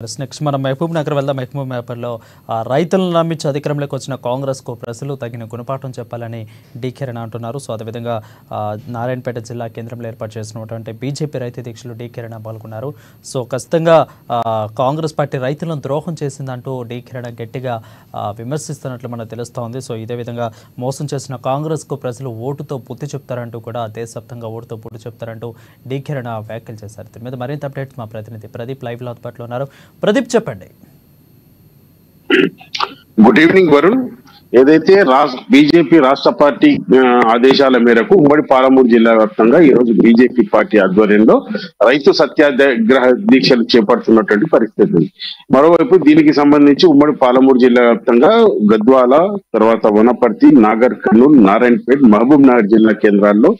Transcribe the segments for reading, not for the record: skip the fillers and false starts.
Next మనం మహబూబ్ నగర్ వెళ్దాం. మహబూబ్ నగర్లో రైతులను నమ్మించి అధికారంలోకి వచ్చిన కాంగ్రెస్కు ప్రజలు తగిన గుణపాఠం చెప్పాలని డి.కిరణ్ అంటున్నారు. సో అదేవిధంగా నారాయణపేట జిల్లా కేంద్రంలో ఏర్పాటు చేసినటువంటి బీజేపీ రైతు దీక్షలు డి.కిరణ్ పాల్గొన్నారు. సో ఖచ్చితంగా కాంగ్రెస్ పార్టీ రైతులను ద్రోహం చేసిందంటూ డి.కిరణ్ గట్టిగా విమర్శిస్తున్నట్లు మనకు తెలుస్తోంది. సో ఇదే విధంగా మోసం చేసిన కాంగ్రెస్కు ప్రజలు ఓటుతో బుద్ధి చెప్తారంటూ కూడా దేశవ్యాప్తంగా ఓటుతో బుద్ధి చెప్తారంటూ డి.కిరణ్ వ్యాఖ్యలు చేశారు. దీని మీద మరింత అప్డేట్స్ మా ప్రతినిధి ప్రదీప్ లైవ్లో అందుబాటులో ఉన్నారు. ప్రదీప్ చెప్పండి. Good evening Varun. ఏదైతే బీజేపీ రాష్ట్ర పార్టీ ఆదేశాల మేరకు ఉమ్మడి పాలమూరు జిల్లా వ్యాప్తంగా ఈ రోజు బీజేపీ పార్టీ ఆధ్వర్యంలో రైతు సత్యాగ్రహ దీక్షలు చేపడుతున్నటువంటి పరిస్థితి ఉంది. మరోవైపు దీనికి సంబంధించి ఉమ్మడి పాలమూరు జిల్లా వ్యాప్తంగా గద్వాల, తర్వాత వనపర్తి, నాగర్ కర్నూలు, నారాయణపేట్, మహబూబ్ నగర్ జిల్లా కేంద్రాల్లో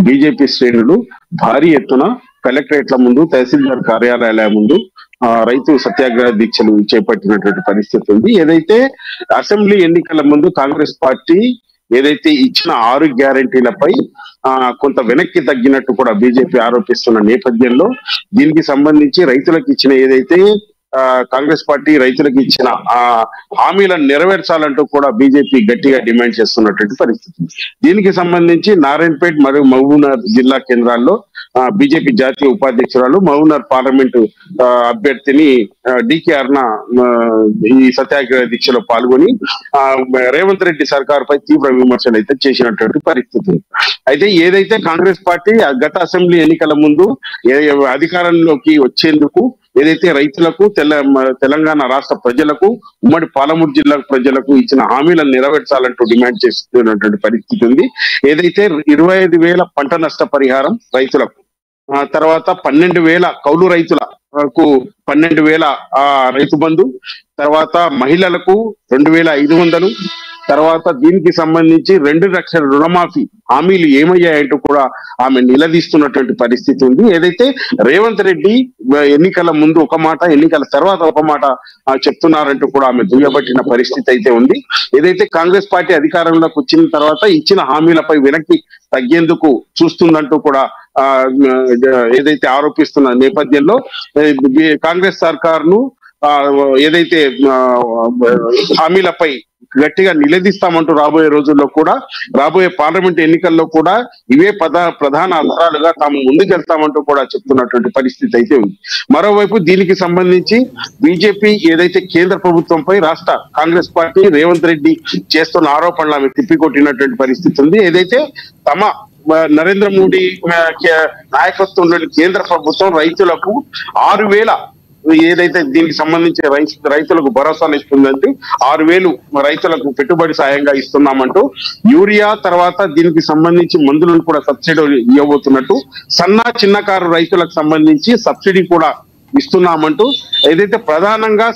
బీజేపీ శ్రేణులు భారీ ఎత్తున కలెక్టరేట్ల ముందు, తహసీల్దార్ కార్యాలయాల ముందు రైతు సత్యాగ్రహ దీక్షలు చేపట్టినటువంటి పరిస్థితి ఉంది. ఏదైతే అసెంబ్లీ ఎన్నికల ముందు కాంగ్రెస్ పార్టీ ఏదైతే ఇచ్చిన 6 గ్యారెంటీలపై కొంత వెనక్కి తగ్గినట్టు కూడా బీజేపీ ఆరోపిస్తున్న నేపథ్యంలో దీనికి సంబంధించి రైతులకు ఇచ్చిన ఏదైతే కాంగ్రెస్ పార్టీ రైతులకు ఇచ్చిన హామీలను నెరవేర్చాలంటూ కూడా బీజేపీ గట్టిగా డిమాండ్ చేస్తున్నటువంటి పరిస్థితి. దీనికి సంబంధించి నారాయణపేట్ మరియు మహబూబ్నగర్ జిల్లా కేంద్రాల్లో బీజేపీ జాతీయ ఉపాధ్యక్షురాలు మహబూబ్నగర్ పార్లమెంటు అభ్యర్థిని డి.కే. అరుణ ఈ సత్యాగ్రహ దీక్షలో పాల్గొని రేవంత్ రెడ్డి సర్కారుపై తీవ్ర విమర్శలు అయితే చేసినటువంటి పరిస్థితి. అయితే ఏదైతే కాంగ్రెస్ పార్టీ గత అసెంబ్లీ ఎన్నికల ముందు అధికారంలోకి వచ్చేందుకు ఏదైతే రైతులకు తెలంగాణ రాష్ట్ర ప్రజలకు ఉమ్మడి పాలమూరు జిల్లా ప్రజలకు ఇచ్చిన హామీలను నెరవేర్చాలంటూ డిమాండ్ చేస్తున్నటువంటి పరిస్థితి ఉంది. ఏదైతే 25,000 పంట నష్ట పరిహారం రైతులకు, తర్వాత 12,000 కౌలు రైతులకు 12,000 రైతు బంధు, తర్వాత మహిళలకు 2,500, తర్వాత దీనికి సంబంధించి 2 లక్షల రుణమాఫీ హామీలు ఏమయ్యాయంటూ కూడా ఆమె నిలదీస్తున్నటువంటి పరిస్థితి ఉంది. ఏదైతే రేవంత్ రెడ్డి ఎన్నికల ముందు ఒక మాట, ఎన్నికల తర్వాత ఒక మాట చెప్తున్నారంటూ కూడా ఆమె దుయ్యబట్టిన పరిస్థితి అయితే ఉంది. ఏదైతే కాంగ్రెస్ పార్టీ అధికారంలోకి వచ్చిన తర్వాత ఇచ్చిన హామీలపై వెనక్కి తగ్గేందుకు చూస్తుందంటూ కూడా ఏదైతే ఆరోపిస్తున్న నేపథ్యంలో కాంగ్రెస్ సర్కారును ఏదైతే హామీలపై గట్టిగా నిలదీస్తామంటూ రాబోయే రోజుల్లో కూడా, రాబోయే పార్లమెంట్ ఎన్నికల్లో కూడా ఇవే ప్రధాన అస్త్రాలుగా తాము ముందుకెళ్తామంటూ కూడా చెప్తున్నటువంటి పరిస్థితి అయితే ఉంది. మరోవైపు దీనికి సంబంధించి బీజేపీ ఏదైతే కేంద్ర ప్రభుత్వంపై రాష్ట్ర కాంగ్రెస్ పార్టీ రేవంత్ రెడ్డి చేస్తున్న ఆరోపణలు ఆమె తిప్పికొట్టినటువంటి పరిస్థితి ఉంది. ఏదైతే తమ నరేంద్ర మోడీ నాయకత్వంలోని కేంద్ర ప్రభుత్వం రైతులకు 6,000 ఏదైతే దీనికి సంబంధించి రైతులకు భరోసాను ఇస్తుందంటే 6,000 రైతులకు పెట్టుబడి సాయంగా ఇస్తున్నామంటూ, యూరియా తర్వాత దీనికి సంబంధించి మందులను కూడా సబ్సిడీ ఇవ్వబోతున్నట్టు, చిన్నకారు రైతులకు సంబంధించి సబ్సిడీ కూడా ఇస్తున్నామంటూ, ఏదైతే ప్రధానంగా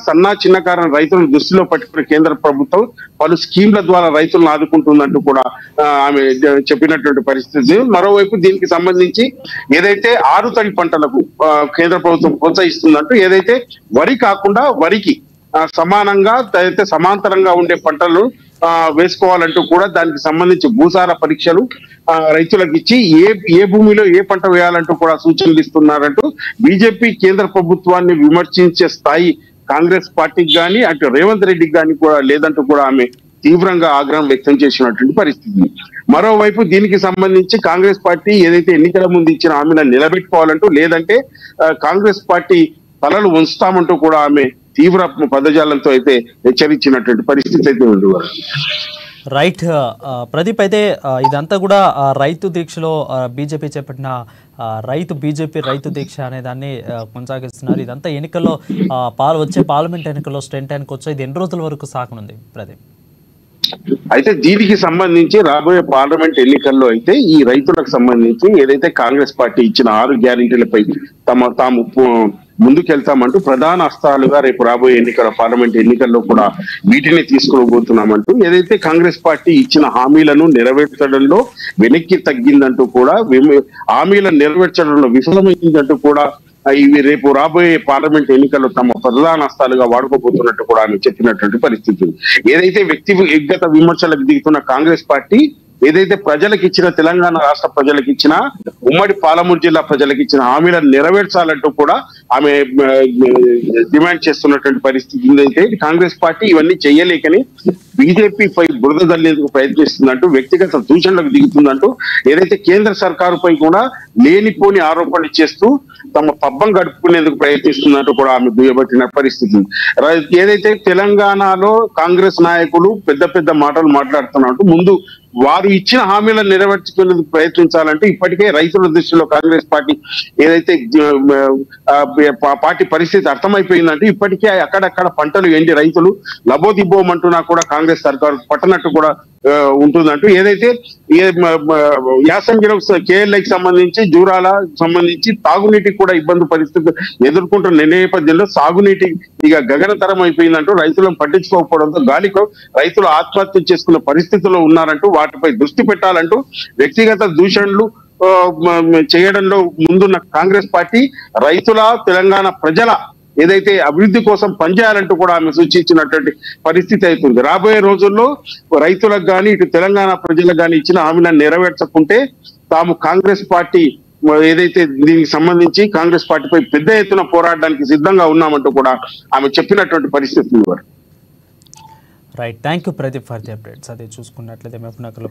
చిన్నకారు రైతులను దృష్టిలో పెట్టుకుని కేంద్ర ప్రభుత్వం పలు స్కీమ్ల ద్వారా రైతులను ఆదుకుంటుందంటూ కూడా ఆమె చెప్పినటువంటి పరిస్థితి. మరోవైపు దీనికి సంబంధించి ఏదైతే ఆరుతడి పంటలకు కేంద్ర ప్రభుత్వం ప్రోత్సహిస్తుందంటూ, ఏదైతే వరి కాకుండా వరికి సమానంగా అయితే సమాంతరంగా ఉండే పంటలు వేసుకోవాలంటూ కూడా దానికి సంబంధించి భూసార పరీక్షలు రైతులకు ఇచ్చి ఏ భూమిలో ఏ పంట వేయాలంటూ కూడా సూచనలు ఇస్తున్నారంటూ బీజేపీ కేంద్ర ప్రభుత్వాన్ని విమర్శించే స్థాయి కాంగ్రెస్ పార్టీకి కానీ అటు రేవంత్ రెడ్డికి కానీ కూడా లేదంటూ కూడా ఆమె తీవ్రంగా ఆగ్రహం వ్యక్తం చేసినటువంటి పరిస్థితి. మరోవైపు దీనికి సంబంధించి కాంగ్రెస్ పార్టీ ఏదైతే ఎన్నికల ముందు ఇచ్చిన హామీలను నిలబెట్టుకోవాలంటూ, లేదంటే కాంగ్రెస్ పార్టీ తలలు ఉంచుతామంటూ కూడా ఆమె తీవ్ర పదజాలంతో అయితే హెచ్చరించినటువంటి పరిస్థితి అయితే ఉంది. రైట్ ప్రదీప్, అయితే ఇదంతా కూడా రైతు దీక్షలో బీజేపీ చేపట్టిన బీజేపీ రైతు దీక్ష అనే దాన్ని కొనసాగిస్తున్నారు. ఇదంతా ఎన్నికల్లో వచ్చే పార్లమెంట్ ఎన్నికల్లో స్ట్రెంట్ టైంకి వచ్చే ఇది ఎన్ని రోజుల వరకు సాగనుంది ప్రదీప్? అయితే దీనికి సంబంధించి రాబోయే పార్లమెంట్ ఎన్నికల్లో అయితే ఈ రైతులకు సంబంధించి ఏదైతే కాంగ్రెస్ పార్టీ ఇచ్చిన 6 గ్యారెంటీలపై తాము ముందుకెళ్తామంటూ ప్రధాన అస్త్రాలుగా రేపు రాబోయే పార్లమెంట్ ఎన్నికల్లో కూడా వీటిని తీసుకోబోతున్నామంటూ, ఏదైతే కాంగ్రెస్ పార్టీ ఇచ్చిన హామీలను నెరవేర్చడంలో వెనక్కి తగ్గిందంటూ కూడా, హామీలను నెరవేర్చడంలో విఫలమైందంటూ కూడా ఇవి రేపు రాబోయే పార్లమెంట్ ఎన్నికల్లో తమ ప్రధాన అస్త్రాలుగా వాడుకోబోతున్నట్టు కూడా ఆమె చెప్పినటువంటి పరిస్థితి. ఏదైతే వ్యక్తిగత విమర్శలకు దిగుతున్న కాంగ్రెస్ పార్టీ ఏదైతే ప్రజలకు ఇచ్చిన, తెలంగాణ రాష్ట్ర ప్రజలకు ఇచ్చిన, ఉమ్మడి పాలమూరు జిల్లా ప్రజలకు ఇచ్చిన హామీలను నెరవేర్చాలంటూ కూడా ఆమె డిమాండ్ చేస్తున్నటువంటి పరిస్థితి ఉందైతే కాంగ్రెస్ పార్టీ ఇవన్నీ చేయలేకని బీజేపీ పై బురద జల్లేందుకు ప్రయత్నిస్తుందంటూ, వ్యక్తిగత దూషణలకు దిగుతుందంటూ, ఏదైతే కేంద్ర సర్కారుపై కూడా లేనిపోని ఆరోపణలు చేస్తూ తమ పబ్బం గడుపుకునేందుకు ప్రయత్నిస్తున్నట్టు కూడా ఆమె దుయ్యబట్టిన పరిస్థితి ఉంది. ఏదైతే తెలంగాణలో కాంగ్రెస్ నాయకులు పెద్ద పెద్ద మాటలు మాట్లాడుతున్నట్టు, ముందు వారు ఇచ్చిన హామీలను నెరవేర్చుకునేందుకు ప్రయత్నించాలంటే ఇప్పటికే రైతుల దృష్టిలో కాంగ్రెస్ పార్టీ ఏదైతే పార్టీ పరిస్థితి అర్థమైపోయిందంటే ఇప్పటికే అక్కడక్కడ పంటలు ఎండి రైతులు లబోదిబోమంటున్నా కూడా కాంగ్రెస్ సర్కారు పట్టనట్టు కూడా ఉంటుందంటూ, ఏదైతే యాసంగిలో కేఎల్ఐకి సంబంధించి, జూరాల సంబంధించి తాగునీటికి కూడా ఇబ్బంది పరిస్థితి ఎదుర్కొంటున్న నేపథ్యంలో సాగునీటి ఇక గగనతరం అయిపోయిందంటూ, రైతులను పట్టించుకోకపోవడంతో గాలికో రైతులు ఆత్మహత్య చేసుకున్న పరిస్థితుల్లో ఉన్నారంటూ, వాటిపై దృష్టి పెట్టాలంటూ వ్యక్తిగత దూషణలు చేయడంలో ముందున్న కాంగ్రెస్ పార్టీ రైతుల, తెలంగాణ ప్రజల ఏదైతే అభివృద్ధి కోసం పనిచేయాలంటూ కూడా ఆమె సూచించినటువంటి పరిస్థితి అవుతుంది. రాబోయే రోజుల్లో రైతులకు కానీ, ఇటు తెలంగాణ ప్రజలకు కానీ ఇచ్చిన హామీలను నెరవేర్చకుంటే తాము కాంగ్రెస్ పార్టీ ఏదైతే దీనికి సంబంధించి కాంగ్రెస్ పార్టీపై పెద్ద ఎత్తున పోరాడడానికి సిద్ధంగా ఉన్నామంటూ కూడా ఆమె చెప్పినటువంటి పరిస్థితి. Right, thank you Pradeep for the updates. అదే చూసుకున్నట్లయితే మహబూబ్ నగర్లో